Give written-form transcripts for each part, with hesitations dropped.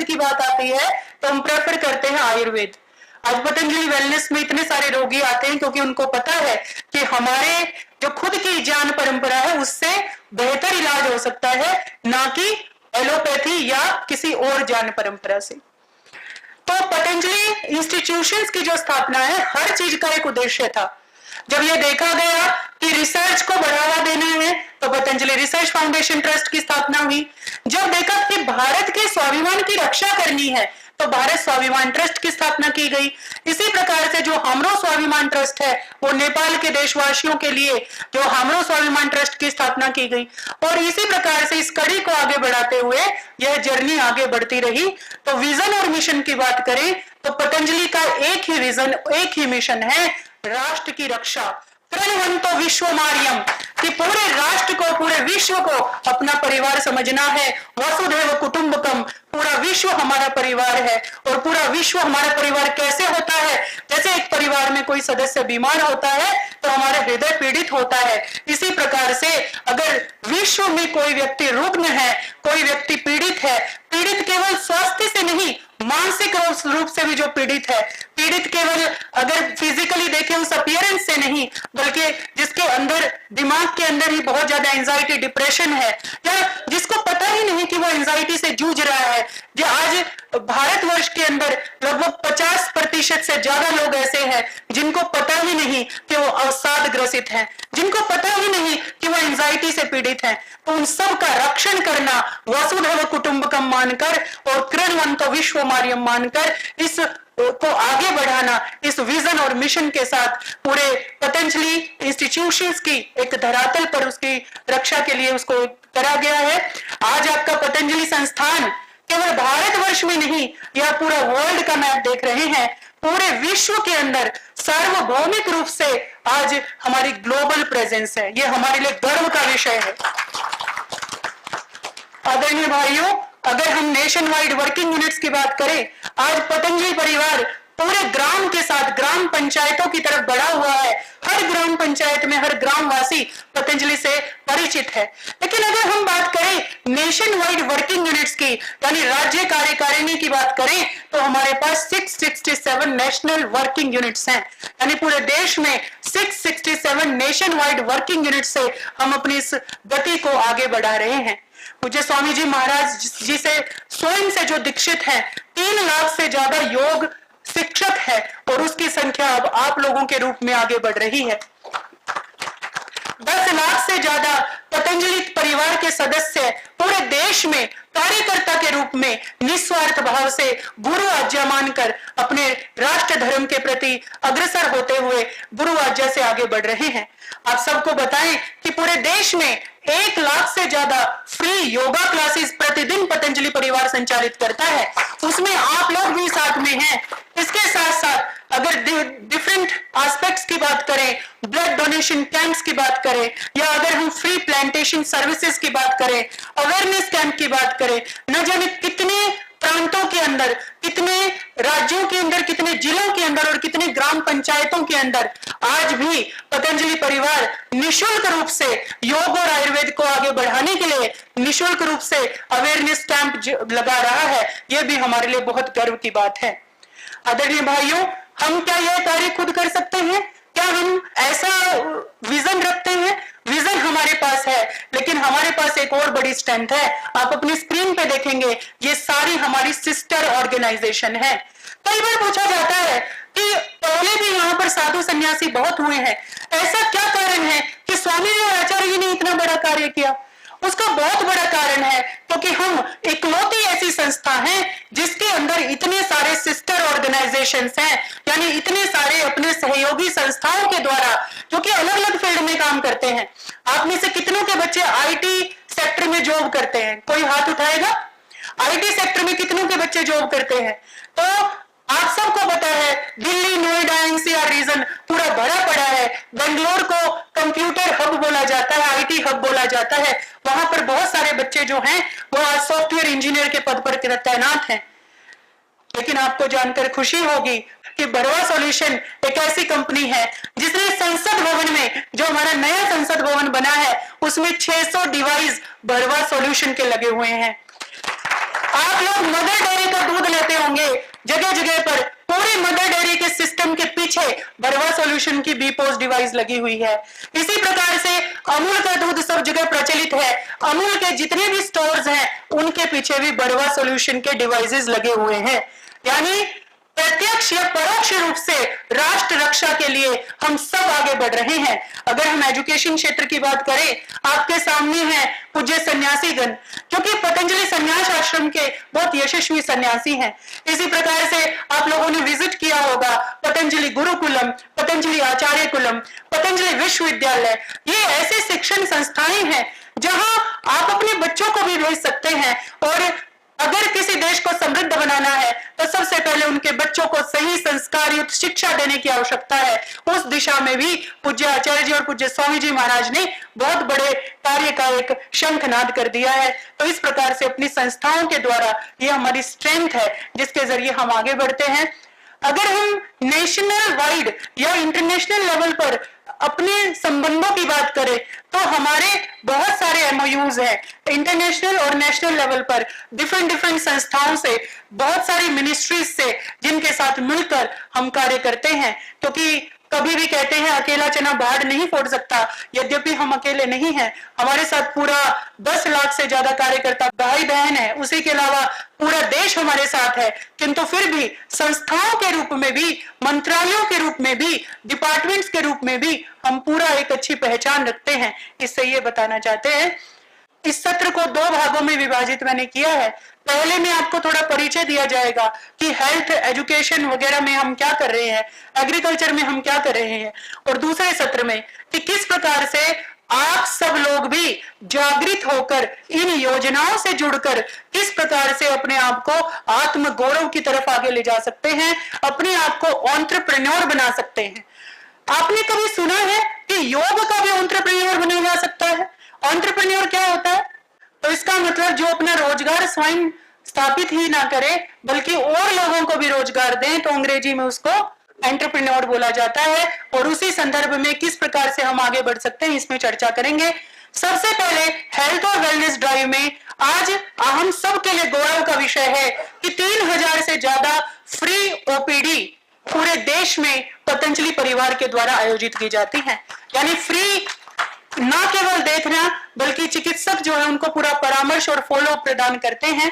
आयुर्वेद की बात आती है तो हम प्रेफर करते हैं आयुर्वेद। आज पतंजलि वेलनेस में इतने सारे रोगी आते हैं क्योंकि उनको पता है कि हमारे जो खुद की ज्ञान परंपरा है उससे बेहतर इलाज हो सकता है, ना कि एलोपैथी या किसी और ज्ञान परंपरा से। तो पतंजलि इंस्टीट्यूशंस की जो स्थापना है, हर चीज का एक उद्देश्य था। जब ये देखा गया कि रिसर्च को बढ़ावा देना है तो पतंजलि रिसर्च फाउंडेशन ट्रस्ट की स्थापना हुई। जब देखा कि भारत के स्वाभिमान की रक्षा करनी है तो भारत स्वाभिमान ट्रस्ट की स्थापना की गई। इसी प्रकार से जो हमरो स्वाभिमान ट्रस्ट है वो नेपाल के देशवासियों के लिए जो हमरो स्वाभिमान ट्रस्ट की स्थापना की गई। और इसी प्रकार से इस कड़ी को आगे बढ़ाते हुए यह जर्नी आगे बढ़ती रही। तो विजन और मिशन की बात करें तो पतंजलि का एक ही विजन, एक ही मिशन है, राष्ट्र की रक्षा। प्रणवंतो विश्वमार्यम, कि पूरे राष्ट्र को, पूरे विश्व को अपना परिवार समझना है। वसुधैव कुटुंबकम, पूरा विश्व हमारा परिवार है। और पूरा विश्व हमारा परिवार कैसे होता है? जैसे एक परिवार में कोई सदस्य बीमार होता है तो हमारा हृदय पीड़ित होता है, इसी प्रकार से अगर विश्व में कोई व्यक्ति रुग्ण है, कोई व्यक्ति पीड़ित है, पीड़ित केवल स्वास्थ्य से नहीं मानसिक रूप से भी जो पीड़ित है, पीड़ित केवल अगर फिजिकली देखें उस अपीयरेंस से नहीं, बल्कि जिसके अंदर दिमाग के अंदर ही बहुत ज्यादा एंजाइटी डिप्रेशन है, या जिसको पता ही नहीं कि वो एंजाइटी से जूझ रहा है। जो आज भारतवर्ष के अंदर लगभग 50% से ज्यादा लोग ऐसे हैं जिनको पता ही नहीं कि वो अवसाद ग्रसित हैं, जिनको पता ही नहीं कि वो एंजाइटी से पीड़ित हैं। तो उन सब का रक्षण करना वसुधैव कुटुंबकम मानकर और कृण्वन्तो विश्वमार्यम मानकर इस को आगे बढ़ाना, इस विजन और मिशन के साथ पूरे पतंजलि इंस्टीट्यूशंस की एक धरातल पर उसकी रक्षा के लिए उसको करा गया है। आज आपका पतंजलि संस्थान केवल भारतवर्ष में नहीं, यह पूरा वर्ल्ड का मैप देख रहे हैं, पूरे विश्व के अंदर सार्वभौमिक रूप से आज हमारी ग्लोबल प्रेजेंस है। यह हमारे लिए गर्व का विषय है। आदरणीय भाइयों, अगर हम नेशन वाइड वर्किंग यूनिट्स की बात करें, आज पतंजलि परिवार पूरे ग्राम के साथ ग्राम पंचायतों की तरफ बढ़ा हुआ है। हर ग्राम पंचायत में हर ग्रामवासी पतंजलि से परिचित है। लेकिन अगर हम बात करें नेशन वाइड वर्किंग यूनिट्स की, यानी राज्य कार्यकारिणी की बात करें, तो हमारे पास 667 नेशनल वर्किंग यूनिट्स हैं। यानी पूरे देश में 667 नेशन वाइड वर्किंग यूनिट से हम अपनी इस गति को आगे बढ़ा रहे हैं। मुझे स्वामी जी महाराज जी से स्वयं से जो दीक्षित हैं, 3 लाख से ज्यादा योग शिक्षक है और उसकी संख्या अब आप लोगों के रूप में आगे बढ़ रही है। 10 लाख से ज्यादा पतंजलि परिवार के सदस्य पूरे देश में कार्यकर्ता के रूप में निस्वार्थ भाव से गुरु आज्ञा मानकर अपने राष्ट्र धर्म के प्रति अग्रसर होते हुए गुरु आज्ञा से आगे बढ़ रहे हैं। आप सबको बताएं कि पूरे देश में 1 लाख से ज्यादा फ्री योगा क्लासेस प्रतिदिन पतंजलि परिवार संचालित करता है, उसमें आप लोग भी साथ में हैं। इसके साथ साथ अगर डिफरेंट एस्पेक्ट्स की बात करें, ब्लड डोनेशन कैंप्स की बात करें, या अगर हम फ्री प्लांटेशन सर्विसेज की बात करें, अवेयरनेस कैंप की बात करें, न जाने कितने प्रांतों के अंदर, कितने राज्यों के अंदर, कितने जिलों के अंदर और कितने ग्राम पंचायतों के अंदर आज भी पतंजलि परिवार निशुल्क रूप से योग और आयुर्वेद को आगे बढ़ाने के लिए निशुल्क रूप से अवेयरनेस कैंप लगा रहा है। यह भी हमारे लिए बहुत गर्व की बात है। आदरणीय भाइयों, हम क्या यह कार्य खुद कर सकते हैं? क्या हम ऐसा विजन रखते हैं? विजन हमारे पास है, लेकिन हमारे पास एक और बड़ी स्ट्रेंथ है। आप अपनी स्क्रीन पे देखेंगे, ये सारी हमारी सिस्टर ऑर्गेनाइजेशन है। कई बार पूछा जाता है कि पहले भी यहाँ पर साधु सन्यासी बहुत हुए हैं, ऐसा क्या कारण है कि स्वामी जी और आचार्य जी ने इतना बड़ा कार्य किया? उसका बहुत बड़ा कारण है क्योंकि हम इकलौती ऐसी संस्था हैं जिसके अंदर इतने सारे सिस्टर ऑर्गेनाइजेशंस हैं, यानी इतने सारे अपने सहयोगी संस्थाओं के द्वारा जो कि अलग अलग फील्ड में काम करते हैं। आप में से कितनों के बच्चे आईटी सेक्टर में जॉब करते हैं? कोई हाथ उठाएगा। आईटी सेक्टर में कितनों के बच्चे जॉब करते हैं? तो आप सबको पता है दिल्ली, नोएडा, एनसीआर रीजन पूरा भरा पड़ा है। बेंगलोर को कंप्यूटर हब बोला जाता है, आईटी हब बोला जाता है। वहां पर बहुत सारे बच्चे जो हैं वो आज सॉफ्टवेयर इंजीनियर के पद पर तैनात हैं। लेकिन आपको जानकर खुशी होगी कि बरवा सॉल्यूशन एक ऐसी कंपनी है जिसने संसद भवन में, जो हमारा नया संसद भवन बना है, उसमें 600 डिवाइस बरवा सॉल्यूशन के लगे हुए हैं। आप लोग मदर डेयरी का दूध लेते होंगे जगह जगह पर, पूरी मदर डेयरी के सिस्टम के पीछे बरवा सॉल्यूशन की बीपोज डिवाइस लगी हुई है। इसी प्रकार से अमूल का दूध सब जगह प्रचलित है, अमूल के जितने भी स्टोर्स हैं उनके पीछे भी बरवा सॉल्यूशन के डिवाइसेस लगे हुए हैं। यानी प्रत्यक्ष या परोक्ष रूप से राष्ट्र रक्षा के लिए हम सब आगे बढ़ रहे हैं। अगर हम एजुकेशन क्षेत्र की बात करें, आपके सामने है पूज्य सन्यासीगण, क्योंकि पतंजलि संन्यास आश्रम के बहुत यशस्वी सन्यासी हैं। इसी प्रकार से आप लोगों ने विजिट किया होगा पतंजलि गुरुकुलम, पतंजलि आचार्य कुलम, पतंजलि विश्वविद्यालय। ये ऐसे शिक्षण संस्थाएं हैं जहां आप अपने बच्चों को भी भेज सकते हैं, और अगर किसी देश को समृद्ध बनाना है तो सबसे पहले उनके बच्चों को सही संस्कार युक्त शिक्षा देने की आवश्यकता है। उस दिशा में भी पूज्य आचार्य जी और पूज्य स्वामी जी महाराज ने बहुत बड़े कार्य का एक शंखनाद कर दिया है। तो इस प्रकार से अपनी संस्थाओं के द्वारा ये हमारी स्ट्रेंथ है जिसके जरिए हम आगे बढ़ते हैं। अगर हम नेशनल वाइड या इंटरनेशनल लेवल पर अपने संबंधों की बात करें तो हमारे बहुत सारे एमओयूज हैं इंटरनेशनल और नेशनल लेवल पर, डिफरेंट संस्थाओं से, बहुत सारी मिनिस्ट्रीज से, जिनके साथ मिलकर हम कार्य करते हैं। क्योंकि कभी भी कहते हैं अकेला चना बाढ़ नहीं फोड़ सकता, यद्यपि हम अकेले नहीं हैं, हमारे साथ पूरा 10 लाख से ज्यादा कार्यकर्ता भाई बहन है, उसी के अलावा पूरा देश हमारे साथ है। किंतु फिर भी संस्थाओं के रूप में भी, मंत्रालयों के रूप में भी, डिपार्टमेंट्स के रूप में भी हम पूरा एक अच्छी पहचान रखते हैं। इससे ये बताना चाहते हैं। इस सत्र को 2 भागों में विभाजित मैंने किया है। पहले में आपको थोड़ा परिचय दिया जाएगा कि हेल्थ, एजुकेशन वगैरह में हम क्या कर रहे हैं, एग्रीकल्चर में हम क्या कर रहे हैं, और दूसरे सत्र में कि किस प्रकार से आप सब लोग भी जागृत होकर इन योजनाओं से जुड़कर किस प्रकार से अपने आप को आत्म गौरव की तरफ आगे ले जा सकते हैं, अपने आप को एंटरप्रेन्योर बना सकते हैं। आपने कभी सुना है कि योग का भी एंटरप्रेन्योर बना जा सकता है? एंटरप्रेन्योर क्या होता है? तो इसका मतलब जो अपना रोजगार स्वयं स्थापित ही ना करे बल्कि और लोगों को भी रोजगार दें, तो अंग्रेजी में उसको एंटरप्रेन्योर बोला जाता है। और उसी संदर्भ में किस प्रकार से हम आगे बढ़ सकते हैं इसमें चर्चा करेंगे। सबसे पहले हेल्थ और वेलनेस ड्राइव में आज हम सब के लिए गौरव का विषय है कि 3000 से ज्यादा फ्री ओपीडी पूरे देश में पतंजलि परिवार के द्वारा आयोजित की जाती है। यानी फ्री ना केवल देखना बल्कि चिकित्सक जो है उनको पूरा परामर्श और फॉलो प्रदान करते हैं।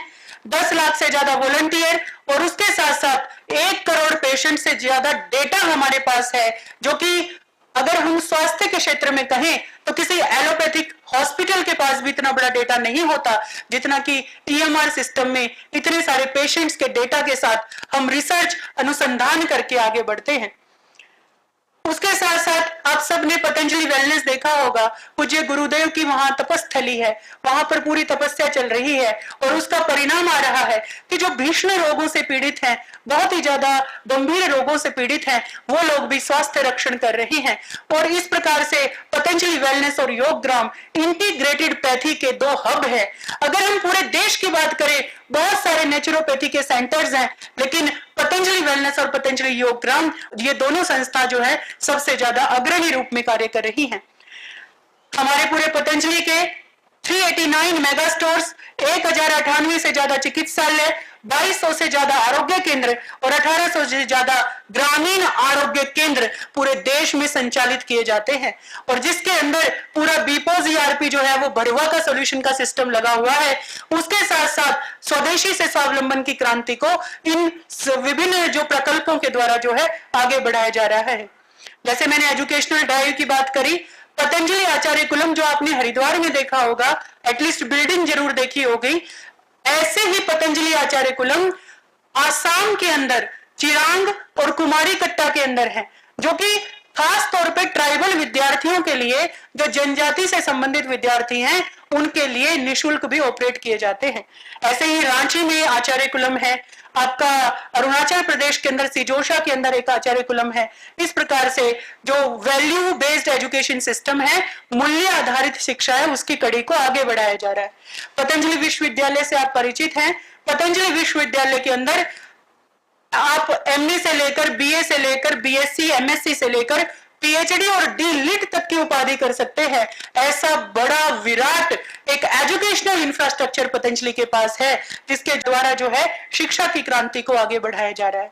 10 लाख से ज्यादा वॉलंटियर और उसके साथ साथ 1 करोड़ पेशेंट से ज्यादा डेटा हमारे पास है, जो कि अगर हम स्वास्थ्य के क्षेत्र में कहें तो किसी एलोपैथिक हॉस्पिटल के पास भी इतना बड़ा डेटा नहीं होता जितना कि ईएमआर सिस्टम में इतने सारे पेशेंट्स के डेटा के साथ हम रिसर्च अनुसंधान करके आगे बढ़ते हैं। उसके साथ साथ आप सबने पतंजलि वेलनेस देखा होगा, पूज्य गुरुदेव की वहां तपस्थली है, वहां पर पूरी तपस्या चल रही है और उसका परिणाम आ रहा है कि जो भीषण रोगों से पीड़ित हैं, बहुत ही ज्यादा गंभीर रोगों से पीड़ित हैं, वो लोग भी स्वास्थ्य रक्षण कर रहे हैं। और इस प्रकार से पतंजलि वेलनेस और योग ग्राम इंटीग्रेटेड पैथी के 2 हब है। अगर हम पूरे देश की बात करें, बहुत सारे नेचुरोपैथी के सेंटर्स हैं, लेकिन पतंजलि वेलनेस और पतंजलि योग ग्राम ये दोनों संस्था जो है सबसे ज्यादा अग्रणी रूप में कार्य कर रही हैं। हमारे पूरे पतंजलि के 389 मेगा स्टोर्स, 1098 से ज्यादा चिकित्सालय, 2200 से ज्यादा आरोग्य केंद्र और 1800 से ज्यादा ग्रामीण आरोग्य केंद्र पूरे देश में संचालित किए जाते हैं। और जिसके अंदर पूरा बीपोज ईआरपी जो है वो बरवा का सॉल्यूशन का सिस्टम लगा हुआ है। उसके साथ साथ स्वदेशी से स्वावलंबन की क्रांति को इन विभिन्न जो प्रकल्पों के द्वारा जो है आगे बढ़ाया जा रहा है। जैसे मैंने एजुकेशनल ड्राइव की बात करी, पतंजलि आचार्य कुलम जो आपने हरिद्वार में देखा होगा, एटलीस्ट बिल्डिंग जरूर देखी होगी, ऐसे ही पतंजलि आचार्य कुलम आसाम के अंदर चिरांग और कुमारी कट्टा के अंदर है, जो कि खास तौर पे ट्राइबल विद्यार्थियों के लिए, जो जनजाति से संबंधित विद्यार्थी हैं, उनके लिए निशुल्क भी ऑपरेट किए जाते हैं। ऐसे ही रांची में आचार्य कुलम है, आपका अरुणाचल प्रदेश के अंदर सिजोशा के अंदर एक आचार्य कुलम है। इस प्रकार से जो वैल्यू बेस्ड एजुकेशन सिस्टम है, मूल्य आधारित शिक्षा है, उसकी कड़ी को आगे बढ़ाया जा रहा है। पतंजलि विश्वविद्यालय से आप परिचित हैं। पतंजलि विश्वविद्यालय के अंदर आप एमए से लेकर बीए से लेकर बीएससी, एमएससी से लेकर पीएचडी और डी.लिट तक की उपाधि कर सकते हैं। ऐसा बड़ा विराट एक एजुकेशनल इंफ्रास्ट्रक्चर पतंजलि के पास है, जिसके द्वारा जो है शिक्षा की क्रांति को आगे बढ़ाया जा रहा है।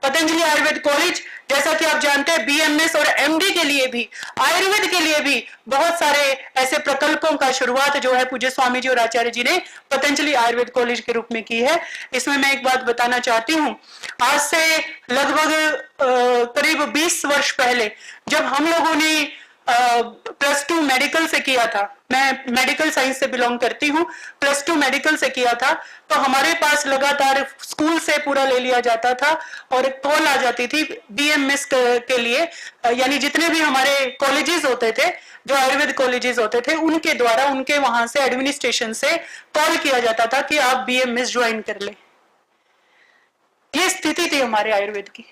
पतंजलि आयुर्वेद कॉलेज, जैसा कि आप जानते हैं, बीएमएस और एमडी के लिए भी, आयुर्वेद के लिए भी बहुत सारे ऐसे प्रकल्पों का शुरुआत जो है पूज्य स्वामी जी और आचार्य जी ने पतंजलि आयुर्वेद कॉलेज के रूप में की है। इसमें मैं एक बात बताना चाहती हूँ, आज से लगभग करीब 20 वर्ष पहले जब हम लोगों ने +2 मेडिकल से किया था, मैं मेडिकल साइंस से बिलोंग करती हूँ, +2 मेडिकल से किया था, तो हमारे पास लगातार स्कूल से पूरा ले लिया जाता था और कॉल आ जाती थी बीएमएस के लिए, यानी जितने भी हमारे कॉलेजेस होते थे, जो आयुर्वेद कॉलेजेस होते थे, उनके द्वारा, उनके वहां से एडमिनिस्ट्रेशन से कॉल किया जाता था कि आप बीएमएस ज्वाइन कर ले। ये स्थिति थी हमारे आयुर्वेद की।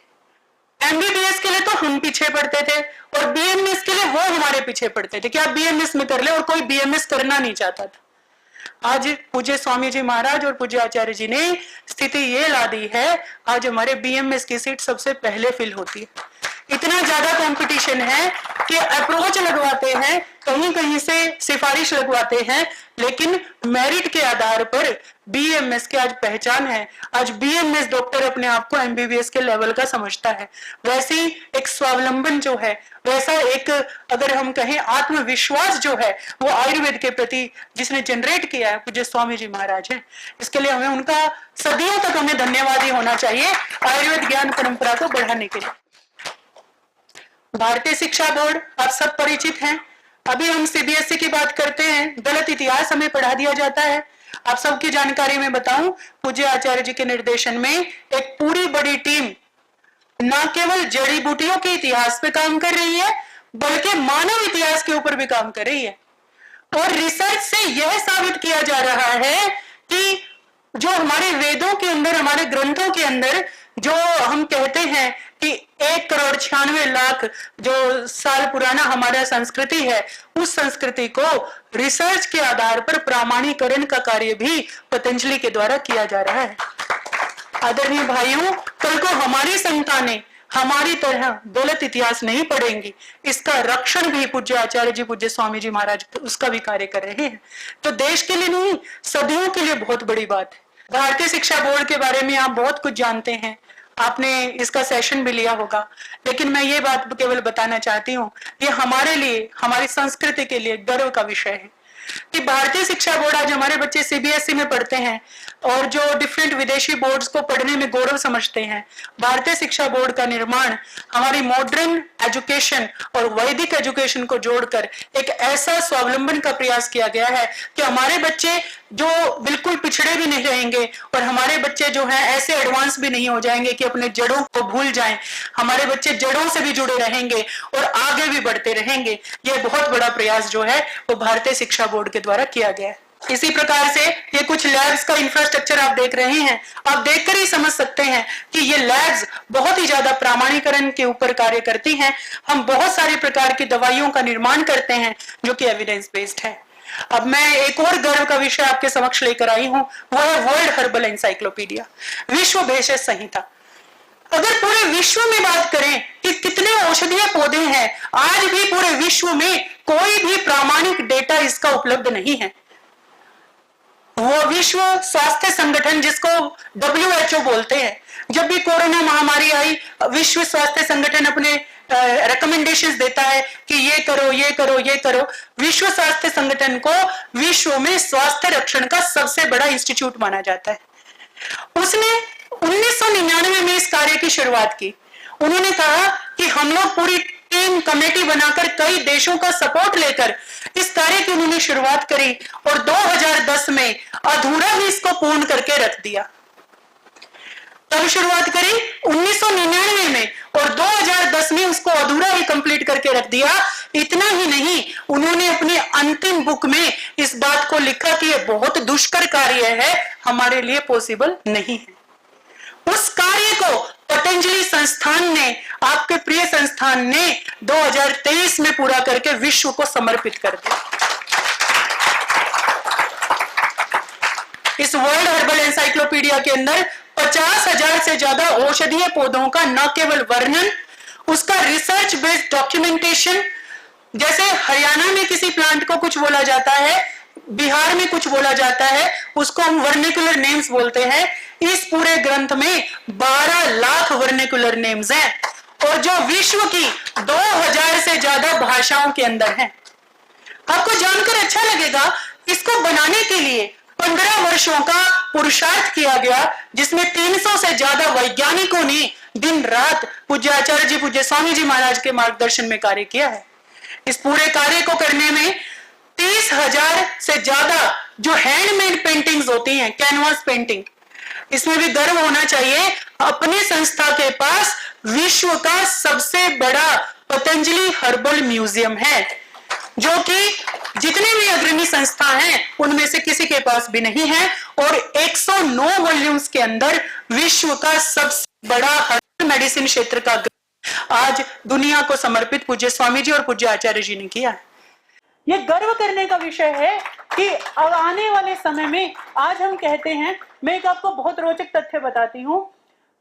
एमबीबीएस के लिए तो हम पीछे पड़ते थे और बीएमएस के लिए वो हमारे पीछे पड़ते थे कि आप बीएमएस में कर ले, और कोई बीएमएस करना नहीं चाहता था। आज पूज्य स्वामी जी महाराज और पूज्य आचार्य जी ने स्थिति ये ला दी है, आज हमारे बीएमएस की सीट सबसे पहले फिल होती है। इतना ज्यादा कंपटीशन है कि अप्रोच लगवाते हैं, कहीं कहीं से सिफारिश लगवाते हैं, लेकिन मेरिट के आधार पर बीएमएस की आज पहचान है। आज बीएमएस डॉक्टर अपने आप को एमबीबीएस के लेवल का समझता है। वैसी एक स्वावलंबन जो है, वैसा एक अगर हम कहें आत्मविश्वास जो है, वो आयुर्वेद के प्रति जिसने जनरेट किया है पूज्य स्वामी जी महाराज है। इसके लिए हमें उनका सदियों तक हमें धन्यवादी होना चाहिए आयुर्वेद ज्ञान परंपरा को बढ़ाने के लिए। भारतीय शिक्षा बोर्ड आप सब परिचित हैं। अभी हम सीबीएसई की बात करते हैं, गलत इतिहास हमें पढ़ा दिया जाता है। आप सबकी जानकारी में बताऊं, पूज्य आचार्य जी के निर्देशन में एक पूरी बड़ी टीम न केवल जड़ी बूटियों के इतिहास पे काम कर रही है, बल्कि मानव इतिहास के ऊपर भी काम कर रही है। और रिसर्च से यह साबित किया जा रहा है कि जो हमारे वेदों के अंदर, हमारे ग्रंथों के अंदर जो हम कहते हैं कि 1,96,00,000 जो साल पुराना हमारा संस्कृति है, उस संस्कृति को रिसर्च के आधार पर प्रमाणीकरण का कार्य भी पतंजलि के द्वारा किया जा रहा है। आदरणीय भाइयों, कल को हमारी संतानें हमारी तरह गलत इतिहास नहीं पढ़ेंगी, इसका रक्षण भी पूज्य आचार्य जी, पूज्य स्वामी जी महाराज उसका भी कार्य कर रहे हैं। तो देश के लिए नहीं, सदियों के लिए बहुत बड़ी बात है। भारतीय शिक्षा बोर्ड के बारे में आप बहुत कुछ जानते हैं, आपने इसका सेशन भी लिया होगा, लेकिन मैं ये बात केवल बताना चाहती हूँ, ये हमारे लिए, हमारी संस्कृति के लिए गर्व का विषय है कि भारतीय शिक्षा बोर्ड, आज हमारे बच्चे सीबीएसई में पढ़ते हैं और जो डिफरेंट विदेशी बोर्ड्स को पढ़ने में गौरव समझते हैं। भारतीय शिक्षा बोर्ड का निर्माण हमारी मॉडर्न एजुकेशन और वैदिक एजुकेशन को जोड़कर एक ऐसा स्वावलंबन का प्रयास किया गया है कि हमारे बच्चे जो बिल्कुल पिछड़े भी नहीं रहेंगे और हमारे बच्चे जो हैं ऐसे एडवांस भी नहीं हो जाएंगे कि अपने जड़ों को भूल जाएं। हमारे बच्चे जड़ों से भी जुड़े रहेंगे और आगे भी बढ़ते रहेंगे। यह बहुत बड़ा प्रयास जो है वो भारतीय शिक्षा बोर्ड के द्वारा किया गया है। इसी प्रकार से ये कुछ लैब्स का इंफ्रास्ट्रक्चर आप देख रहे हैं, आप देखकर ही समझ सकते हैं कि ये लैब्स बहुत ही ज्यादा प्रमाणीकरण के ऊपर कार्य करती हैं। हम बहुत सारे प्रकार की दवाइयों का निर्माण करते हैं जो कि एविडेंस बेस्ड है। अब मैं एक और गर्व का विषय आपके समक्ष लेकर आई हूं, वो है वर्ल्ड हर्बल एनसाइक्लोपीडिया, विश्व भेषज संहिता। अगर पूरे विश्व में बात करें कि कितने औषधीय पौधे हैं, आज भी पूरे विश्व में कोई भी प्रामाणिक डेटा इसका उपलब्ध नहीं है। वो विश्व स्वास्थ्य संगठन, जिसको WHO बोलते हैं, जब भी कोरोना महामारी आई, विश्व स्वास्थ्य संगठन अपने रिकमेंडेशंस देता है कि ये करो, ये करो, ये करो। विश्व स्वास्थ्य संगठन को विश्व में स्वास्थ्य रक्षण का सबसे बड़ा इंस्टीट्यूट माना जाता है। उसने 1999 में इस कार्य की शुरुआत की। उन्होंने कहा कि हम लोग पूरी टीम कमेटी बनाकर कई देशों का सपोर्ट लेकर इस कार्य की उन्होंने शुरुआत करी और 2010 में अधूरा ही इसको पूर्ण करके रख दिया। तब शुरुआत करी 1999 में और 2010 में उसको अधूरा ही कंप्लीट करके रख दिया। इतना ही नहीं, उन्होंने अपनी अंतिम बुक में इस बात को लिखा कि यह बहुत दुष्कर कार्य है, हमारे लिए पॉसिबल नहीं है। उस कार्य को पतंजलि संस्थान ने, आपके प्रिय संस्थान ने 2023 में पूरा करके विश्व को समर्पित कर दिया। इस वर्ल्ड हर्बल एनसाइक्लोपीडिया के अंदर 50,000 से ज्यादा औषधीय पौधों का न केवल वर्णन, उसका रिसर्च बेस्ड डॉक्यूमेंटेशन, जैसे हरियाणा में किसी प्लांट को कुछ बोला जाता है, बिहार में कुछ बोला जाता है, उसको हम वर्निकुलर नेम्स बोलते हैं। इस पूरे ग्रंथ में 12 लाख वर्निकुलर नेम्स हैं और जो विश्व की 2000 से ज्यादा भाषाओं के अंदर हैं। आपको जानकर अच्छा लगेगा, इसको बनाने के लिए 15 वर्षों का पुरुषार्थ किया गया, जिसमें 300 से ज्यादा वैज्ञानिकों ने दिन रात पूज्य आचार्य जी, पूज्य स्वामी जी महाराज के मार्गदर्शन में कार्य किया है। इस पूरे कार्य को करने में 30,000 से ज्यादा जो हैंडमेड पेंटिंग्स होती हैं, कैनवास पेंटिंग, इसमें भी गर्व होना चाहिए। अपनी संस्था के पास विश्व का सबसे बड़ा पतंजलि हर्बल म्यूजियम है, जो कि जितने भी अग्रणी संस्था हैं उनमें से किसी के पास भी नहीं है, और 109 वॉल्यूम्स के अंदर विश्व का सबसे बड़ा हर्बल मेडिसिन क्षेत्र का आज दुनिया को समर्पित पूज्य स्वामी जी और पूज्य आचार्य जी ने किया है। ये गर्व करने का विषय है कि अब आने वाले समय में, आज हम कहते हैं, मैं एक आपको बहुत रोचक तथ्य बताती हूँ।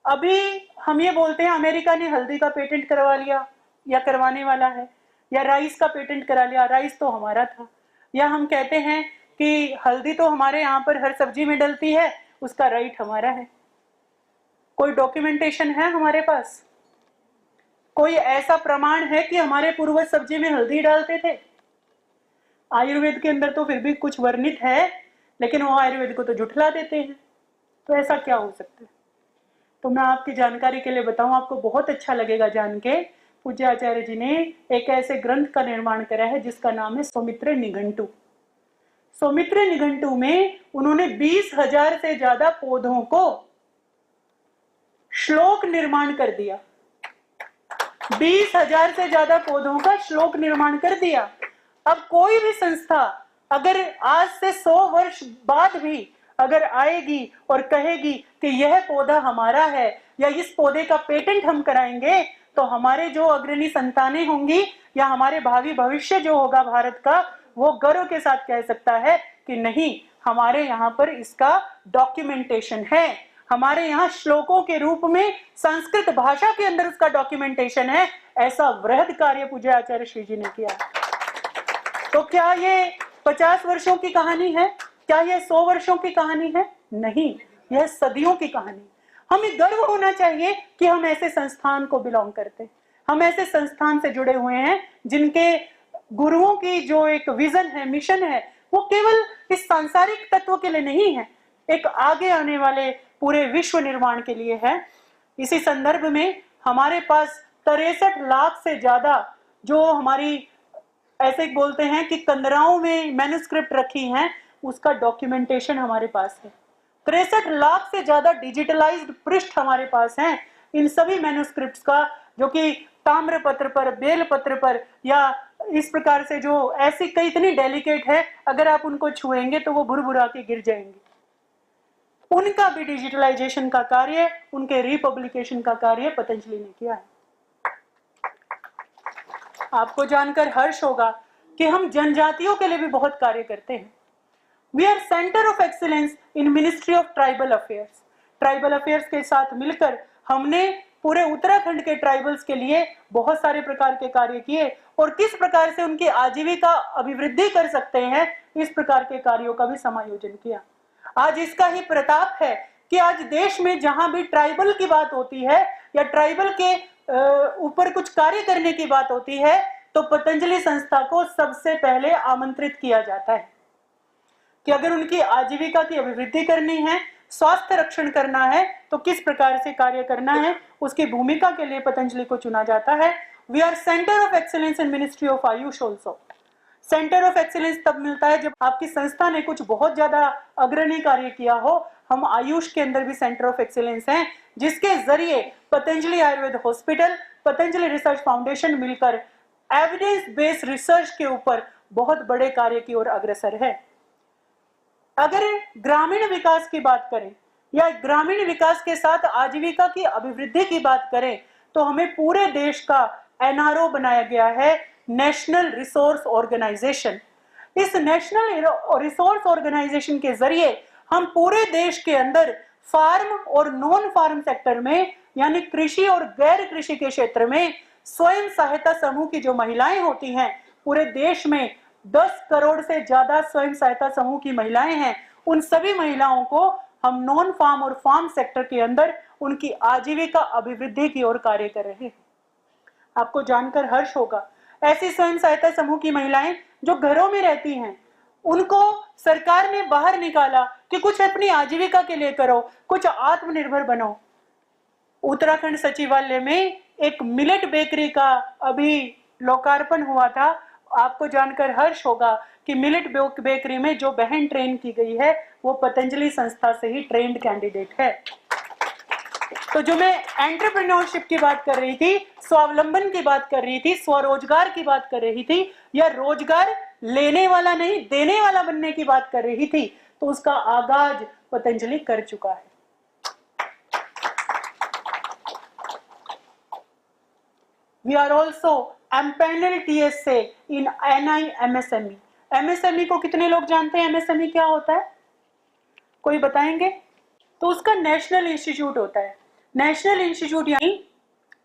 अभी हम ये बोलते हैं अमेरिका ने हल्दी का पेटेंट करवा लिया या करवाने वाला है, या राइस का पेटेंट करा लिया, राइस तो हमारा था। या हम कहते हैं कि हल्दी तो हमारे यहाँ पर हर सब्जी में डलती है, उसका राइट हमारा है। कोई डॉक्यूमेंटेशन है हमारे पास? कोई ऐसा प्रमाण है कि हमारे पूर्वज सब्जी में हल्दी डालते थे? आयुर्वेद के अंदर तो फिर भी कुछ वर्णित है, लेकिन वो आयुर्वेद को तो झुठला देते हैं। तो ऐसा क्या हो सकता है? तो मैं आपकी जानकारी के लिए बताऊं, आपको बहुत अच्छा लगेगा जान के, पूज्य आचार्य जी ने एक ऐसे ग्रंथ का निर्माण करा है जिसका नाम है सौमित्र निघंटु। सौमित्र निघंटु में उन्होंने 20,000 से ज्यादा पौधों को श्लोक निर्माण कर दिया। 20,000 से ज्यादा पौधों का श्लोक निर्माण कर दिया। अब कोई भी संस्था अगर आज से 100 वर्ष बाद भी अगर आएगी और कहेगी कि यह पौधा हमारा है या इस पौधे का पेटेंट हम कराएंगे, तो हमारे जो अग्रणी संतानें होंगी या हमारे भावी भविष्य जो होगा भारत का, वो गर्व के साथ कह सकता है कि नहीं, हमारे यहाँ पर इसका डॉक्यूमेंटेशन है, हमारे यहाँ श्लोकों के रूप में संस्कृत भाषा के अंदर उसका डॉक्यूमेंटेशन है। ऐसा वृहद कार्य पूज्य आचार्य श्री जी ने किया। तो क्या ये 50 वर्षों की कहानी है? क्या यह 100 वर्षों की कहानी है? नहीं, यह सदियों की कहानी। हमें गर्व होना चाहिए कि हम ऐसे संस्थान को बिलोंग करते हैं, हम ऐसे संस्थान से जुड़े हुए हैं जिनके गुरुओं की जो एक विजन है, मिशन है, वो केवल इस सांसारिक तत्व के लिए नहीं है, एक आगे आने वाले पूरे विश्व निर्माण के लिए है। इसी संदर्भ में हमारे पास 63 लाख से ज्यादा जो हमारी ऐसे बोलते हैं कि कंदराओं में मैन्युस्क्रिप्ट रखी हैं, उसका डॉक्यूमेंटेशन हमारे पास है। 63 लाख से ज्यादा डिजिटलाइज्ड पृष्ठ हमारे पास हैं इन सभी मैन्युस्क्रिप्ट्स का, जो कि ताम्र पत्र पर, बेल पत्र पर, या इस प्रकार से जो ऐसी कई इतनी डेलिकेट है, अगर आप उनको छुएंगे तो वो भुरभुरा के गिर जाएंगे। उनका भी डिजिटलाइजेशन का कार्य, उनके रिपब्लिकेशन का कार्य पतंजलि ने किया है। आपको जानकर हर्ष होगा कि हम जनजातियों के लिए भी बहुत कार्य करते हैं। We are centre of excellence in ministry of tribal affairs. Tribal affairs के साथ मिलकर हमने पूरे उत्तराखंड के ट्राइबल्स के लिए बहुत सारे प्रकार के कार्य किए, और किस प्रकार से उनकी आजीविका अभिवृद्धि कर सकते हैं, इस प्रकार के कार्यों का भी समायोजन किया। आज इसका ही प्रताप है कि आज देश में जहां भी ट्राइबल की बात होती है या ट्राइबल के ऊपर कुछ कार्य करने की बात होती है, तो पतंजलि संस्था को सबसे पहले आमंत्रित किया जाता है कि अगर उनकी आजीविका की अभिवृद्धि करनी है, स्वास्थ्य रक्षण करना है, तो किस प्रकार से कार्य करना है, उसकी भूमिका के लिए पतंजलि को चुना जाता है। We are centre of excellence in ministry of Ayush also. Centre of excellence तब मिलता है जब आपकी संस्था ने कुछ बहुत ज्यादा अग्रणी कार्य किया हो। हम आयुष के अंदर भी सेंटर ऑफ एक्सीलेंस हैं, जिसके जरिए Patanjali Ayurveda hospital, Patanjali research foundation मिलकर एविडेंस बेस्ड रिसर्च के ऊपर बहुत बड़े कार्य की ओर अग्रसर है। अगर ग्रामीण विकास की बात करें या ग्रामीण विकास के साथ आजीविका की अभिवृद्धि की बात करें, तो हमें पूरे देश का एनआरओ बनाया गया है, नेशनल रिसोर्स ऑर्गेनाइजेशन। इस नेशनल रिसोर्स ऑर्गेनाइजेशन के जरिए हम पूरे देश के अंदर फार्म और नॉन फार्म सेक्टर में, यानी कृषि और गैर कृषि के क्षेत्र में स्वयं सहायता समूह की जो महिलाएं होती हैं, पूरे देश में 10 करोड़ से ज्यादा स्वयं सहायता समूह की महिलाएं हैं, उन सभी महिलाओं को हम नॉन फार्म और फार्म सेक्टर के अंदर उनकी आजीविका अभिवृद्धि की ओर कार्य कर रहे हैं। आपको जानकर हर्ष होगा, ऐसी स्वयं सहायता समूह की महिलाएं जो घरों में रहती हैं, उनको सरकार ने बाहर निकाला कि कुछ अपनी आजीविका के लिए करो, कुछ आत्मनिर्भर बनो। उत्तराखंड सचिवालय में एक मिलेट बेकरी का अभी लोकार्पण हुआ था। आपको जानकर हर्ष होगा कि मिलेट बेकरी में जो बहन ट्रेन की गई है वो पतंजलि संस्था से ही ट्रेंड कैंडिडेट है। तो जो मैं एंटरप्रेन्योरशिप की बात कर रही थी, स्वावलंबन की बात कर रही थी, स्वरोजगार की बात कर रही थी, या रोजगार लेने वाला नहीं देने वाला बनने की बात कर रही थी, तो उसका आगाज पतंजलि कर चुका है। We are also empaneled TSA in NI MSME. MSME को कितने लोग जानते हैं? MSME क्या होता है, कोई बताएंगे? तो उसका नेशनल इंस्टीट्यूट होता है। नेशनल इंस्टीट्यूट यानी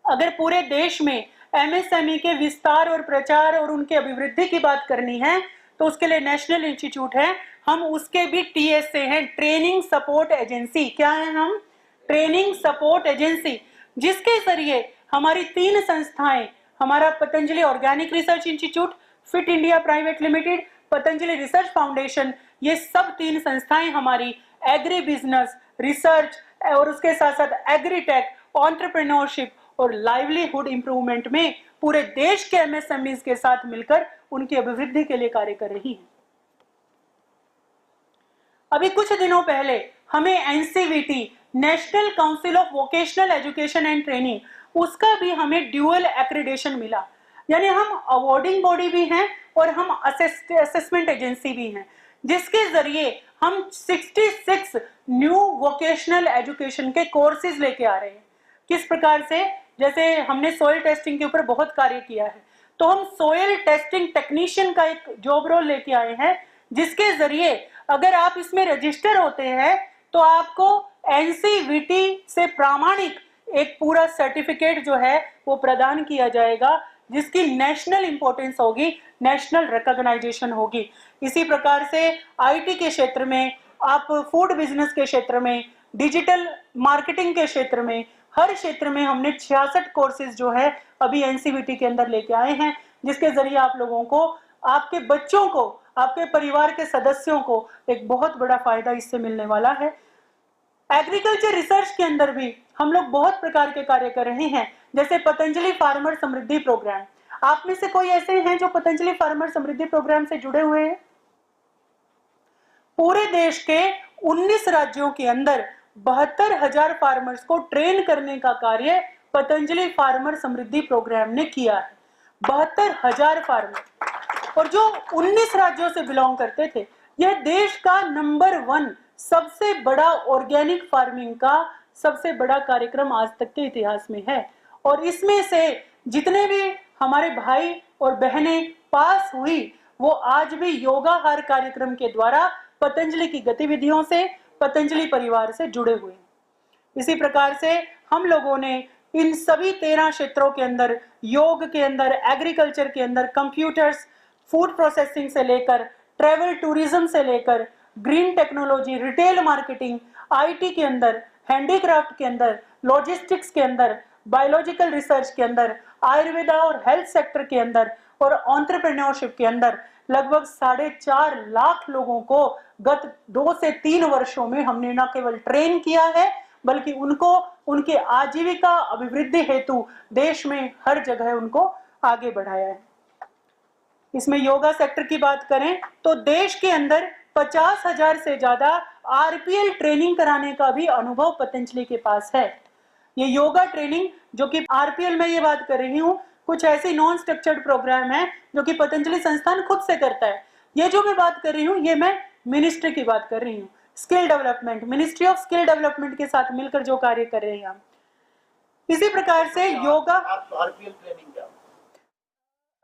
अगर पूरे देश में MSME के विस्तार और प्रचार और उनके अभिवृद्धि की बात करनी है तो उसके लिए नेशनल इंस्टीट्यूट है। हम उसके भी TSA हैं, ट्रेनिंग सपोर्ट एजेंसी। क्या है हम? ट्रेनिंग सपोर्ट एजेंसी, जिसके जरिए हमारी 3 संस्थाएं, हमारा Patanjali organic research institute, fit India private limited, Patanjali research foundation, ये सब 3 संस्थाएं हमारी एग्री बिजनेस, रिसर्च और उसके साथ साथ एग्रीटेक, एंटरप्रेन्योरशिप और लाइवलीहुड इंप्रूवमेंट में पूरे देश के MSMEs के साथ मिलकर उनकी अभिवृद्धि के लिए कार्य कर रही है। अभी कुछ दिनों पहले हमें NCVT, national council of vocational education and training, उसका भी हमें ड्यूअल एक्रेडिटेशन मिला। यानी हम अवार्डिंग बॉडी भी हैं और हम असेसमेंट एजेंसी भी हैं, जिसके जरिए हम 66 न्यू वोकेशनल एजुकेशन के कोर्सेज लेके आ रहे हैं। किस प्रकार से? जैसे हमने सोयल टेस्टिंग के ऊपर बहुत कार्य किया है, तो हम सोयल टेस्टिंग टेक्नीशियन का एक जॉब रोल लेके आए हैं, जिसके जरिए अगर आप इसमें रजिस्टर होते हैं तो आपको NCVT से प्रामाणिक एक पूरा सर्टिफिकेट जो है वो प्रदान किया जाएगा, जिसकी नेशनल इंपॉर्टेंस होगी, नेशनल रिकॉग्नाइजेशन होगी। इसी प्रकार से IT के क्षेत्र में, आप फूड बिजनेस के क्षेत्र में, डिजिटल मार्केटिंग के क्षेत्र में, हर क्षेत्र में हमने 66 कोर्सेज जो है अभी NCVT के अंदर लेके आए हैं, जिसके जरिए आप लोगों को, आपके बच्चों को, आपके परिवार के सदस्यों को एक बहुत बड़ा फायदा इससे मिलने वाला है। एग्रीकल्चर रिसर्च के अंदर भी हम लोग बहुत प्रकार के कार्य कर रहे हैं, जैसे पतंजलि फार्मर समृद्धि प्रोग्राम। आप में से कोई ऐसे हैं जो पतंजलि फार्मर समृद्धि प्रोग्राम से जुड़े हुए हैं? पूरे देश के 19 राज्यों के अंदर 72,000 फार्मर्स को ट्रेन करने का कार्य पतंजलि फार्मर समृद्धि प्रोग्राम ने किया है। 72,000 फार्मर, और जो 19 राज्यों से बिलोंग करते थे। यह देश का नंबर 1 सबसे बड़ा ऑर्गेनिक फार्मिंग का सबसे बड़ा कार्यक्रम आज तक के इतिहास में है। और इसमें से जितने भी हमारे भाई और बहनें पास हुई, वो आज भी योगाहार कार्यक्रम के द्वारा पतंजलि की गतिविधियों से, पतंजलि परिवार से जुड़े हुए। इसी प्रकार से हम लोगों ने इन सभी 13 क्षेत्रों के अंदर, योग के अंदर, एग्रीकल्चर के अंदर, कंप्यूटर्स, फूड प्रोसेसिंग से लेकर, ट्रेवल टूरिज्म से लेकर, green technology, retail marketing, IT के अंदर, हैंडीक्राफ्ट के अंदर, लॉजिस्टिक्स के अंदर, बायोलॉजिकल रिसर्च के अंदर, आयुर्वेदा और हेल्थ सेक्टर के अंदर और एंटरप्रेन्योरशिप के अंदर लगभग 4.5 लाख लोगों को गत 2 से 3 वर्षों में हमने न केवल ट्रेन किया है, बल्कि उनको उनके आजीविका अभिवृद्धि हेतु देश में हर जगह उनको आगे बढ़ाया है। इसमें योगा सेक्टर की बात करें तो देश के अंदर 50,000 से ज्यादा RPL ट्रेनिंग कराने का भी अनुभव पतंजलि के पास है। ये योगा ट्रेनिंग, जो कि RPL में ये बात कर रही हूँ, कुछ ऐसी नॉन स्ट्रक्चर्ड प्रोग्राम है जो कि पतंजलि संस्थान खुद से करता है। ये जो मैं बात कर रही हूँ, ये मैं मिनिस्ट्री की बात कर रही हूँ, skill development, ministry of skill development के साथ मिलकर जो कार्य कर रहे हैं हम। इसी प्रकार से योगा, RPL ट्रेनिंग क्या?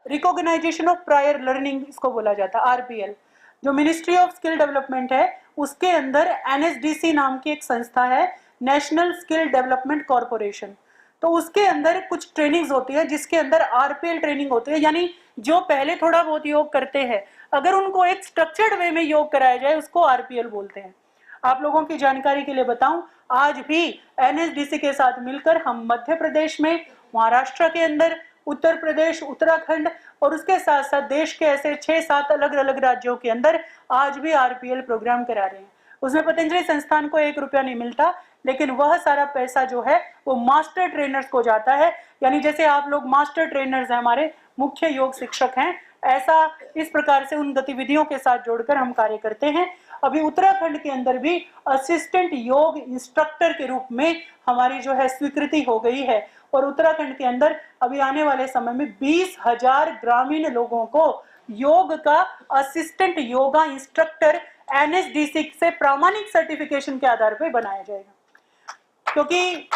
रिकॉग्नाइजेशन ऑफ प्रायर लर्निंग इसको बोला जाता है, RPL। जो मिनिस्ट्री ऑफ स्किल डेवलपमेंट है, उसके अंदर NSDC नाम की एक संस्था है, नेशनल स्किल डेवलपमेंट कॉर्पोरेशन। तो उसके अंदर कुछ ट्रेनिंग्स होती है जिसके अंदर आरपीएल ट्रेनिंग होती है, यानी जो पहले थोड़ा बहुत योग करते हैं अगर उनको एक स्ट्रक्चर्ड वे में योग कराया जाए उसको आरपीएल बोलते हैं। आप लोगों की जानकारी के लिए बताऊं, आज भी एनएसडीसी के साथ मिलकर हम मध्य प्रदेश में, महाराष्ट्र के अंदर, उत्तर प्रदेश, उत्तराखंड और उसके साथ साथ देश के ऐसे 6-7 अलग अलग राज्यों के अंदर आज भी आरपीएल प्रोग्राम करा रहे हैं। उसमें पतंजलि संस्थान को 1 रुपया नहीं मिलता, लेकिन वह सारा पैसा जो है वो मास्टर ट्रेनर्स को जाता है। यानी जैसे आप लोग मास्टर ट्रेनर्स हैं, हमारे मुख्य योग शिक्षक हैं, ऐसा इस प्रकार से उन गतिविधियों के साथ जोड़कर हम कार्य करते हैं। अभी उत्तराखंड के अंदर भी असिस्टेंट योग इंस्ट्रक्टर के रूप में हमारी जो है स्वीकृति हो गई है और उत्तराखंड के अंदर अभी आने वाले समय में 20,000 ग्रामीण लोगों को योग का असिस्टेंट योगा इंस्ट्रक्टर एनएसडीसी से प्रामाणिक सर्टिफिकेशन के आधार पर बनाया जाएगा। क्योंकि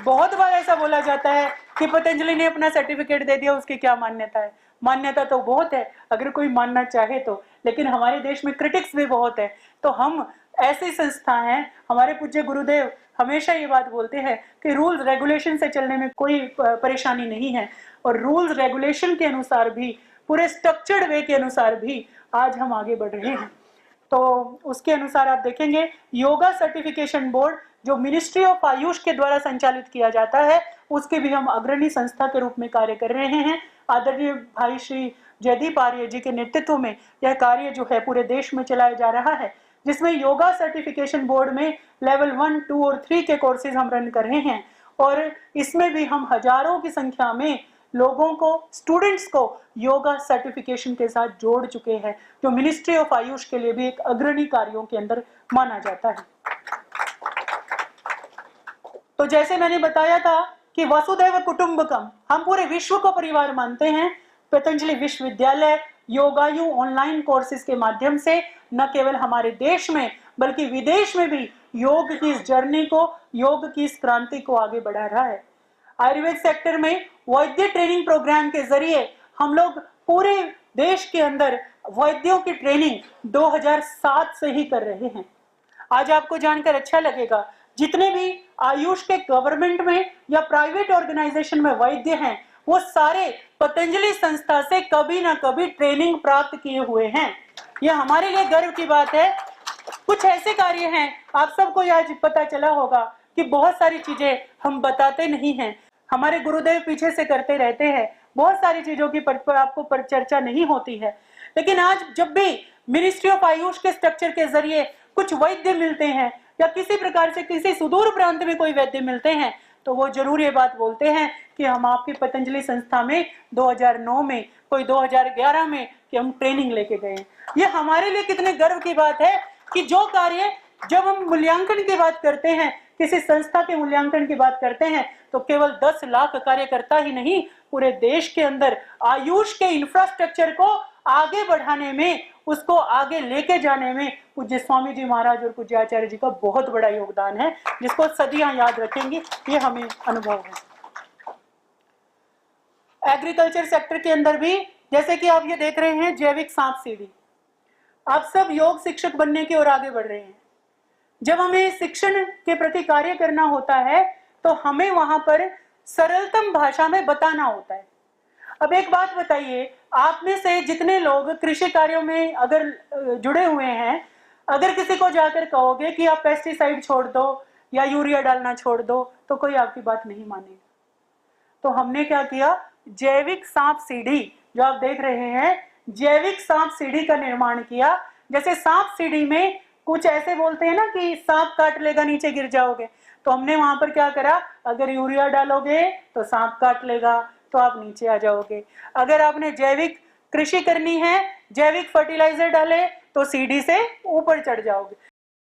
बहुत बार ऐसा बोला जाता है कि पतंजलि ने अपना सर्टिफिकेट दे दिया, उसकी क्या मान्यता है। मान्यता तो बहुत है अगर कोई मानना चाहे तो, लेकिन हमारे देश में क्रिटिक्स भी बहुत है। तो हम ऐसी संस्था हैं, हमारे पूज्य गुरुदेव हमेशा ये बात बोलते हैं कि रूल्स रेगुलेशन से चलने में कोई परेशानी नहीं है और रूल्स रेगुलेशन के अनुसार भी, पूरे स्ट्रक्चर्ड वे के अनुसार भी आज हम आगे बढ़ रहे हैं। तो उसके अनुसार आप देखेंगे योगा सर्टिफिकेशन बोर्ड जो मिनिस्ट्री ऑफ आयुष के द्वारा संचालित किया जाता है, उसके भी हम अग्रणी संस्था के रूप में कार्य कर रहे हैं। आदरणीय भाई श्री जयदीप आर्य जी के नेतृत्व में यह कार्य जो है पूरे देश में चलाया जा रहा है, जिसमें योगा सर्टिफिकेशन बोर्ड में लेवल 1, 2 और 3 के कोर्सेज हम रन कर रहे हैं और इसमें भी हम हजारों की संख्या में लोगों को, स्टूडेंट्स को योगा सर्टिफिकेशन के साथ जोड़ चुके हैं, जो मिनिस्ट्री ऑफ आयुष के लिए भी एक अग्रणी कार्यों के अंदर माना जाता है। तो जैसे मैंने बताया था कि वसुधैव कुटुंबकम, हम पूरे विश्व को परिवार मानते हैं। पतंजलि विश्वविद्यालय योगायु ऑनलाइन कोर्सेज के माध्यम से न केवल हमारे देश में बल्कि विदेश में भी योग की इस जर्नी को, योग की इस क्रांति को आगे बढ़ा रहा है। आयुर्वेद सेक्टर में वैद्य ट्रेनिंग प्रोग्राम के जरिए हम लोग पूरे देश के अंदर वैद्यों की ट्रेनिंग 2007 से ही कर रहे हैं। आज आपको जानकर अच्छा लगेगा, जितने भी आयुष के गवर्नमेंट में या प्राइवेट ऑर्गेनाइजेशन में वैद्य हैं, वो सारे पतंजलि संस्था से कभी ना कभी ट्रेनिंग प्राप्त किए हुए हैं। यह हमारे लिए गर्व की बात है। कुछ ऐसे कार्य हैं, आप सबको आज पता चला होगा कि बहुत सारी चीजें हम बताते नहीं हैं, हमारे गुरुदेव पीछे से करते रहते हैं, बहुत सारी चीजों की आपको चर्चा नहीं होती है। लेकिन आज जब भी मिनिस्ट्री ऑफ आयुष के स्ट्रक्चर के जरिए कुछ वैद्य मिलते हैं या किसी प्रकार से किसी सुदूर प्रांत में कोई वैद्य मिलते हैं, तो वो जरूर ये बात बोलते हैं कि हम आपकी पतंजलि संस्था में 2009 में, कोई 2011 में कि हम ट्रेनिंग लेके गए। ये हमारे लिए कितने गर्व की बात है कि जो कार्य, जब हम मूल्यांकन की बात करते हैं, किसी संस्था के मूल्यांकन की बात करते हैं, तो केवल 10 लाख कार्यकर्ता ही नहीं, पूरे देश के अंदर आयुष के इंफ्रास्ट्रक्चर को आगे बढ़ाने में, उसको आगे लेके जाने में पूज्य स्वामी जी महाराज और पूज्य आचार्य जी का बहुत बड़ा योगदान है, जिसको सदियां याद रखेंगे। ये हमें अनुभव है। एग्रीकल्चर सेक्टर के अंदर भी, जैसे कि आप ये देख रहे हैं, जैविक सांप सीढ़ी, आप सब योग शिक्षक बनने की ओर आगे बढ़ रहे हैं। जब हमें शिक्षण के प्रति कार्य करना होता है तो हमें वहां पर सरलतम भाषा में बताना होता है। अब एक बात बताइए, आप में से जितने लोग कृषि कार्यों में अगर जुड़े हुए हैं, अगर किसी को जाकर कहोगे कि आप पेस्टिसाइड छोड़ दो या यूरिया डालना छोड़ दो, तो कोई आपकी बात नहीं मानेगा। तो हमने क्या किया, जैविक सांप सीढ़ी जो आप देख रहे हैं, जैविक सांप सीढ़ी का निर्माण किया। जैसे सांप सीढ़ी में कुछ ऐसे बोलते हैं ना कि सांप काट लेगा, नीचे गिर जाओगे, तो हमने वहां पर क्या करा, अगर यूरिया डालोगे तो सांप काट लेगा, तो आप नीचे आ जाओगे। अगर आपने जैविक कृषि करनी है, जैविक फर्टिलाइजर डाले, तो सीढ़ी से ऊपर चढ़ जाओगे।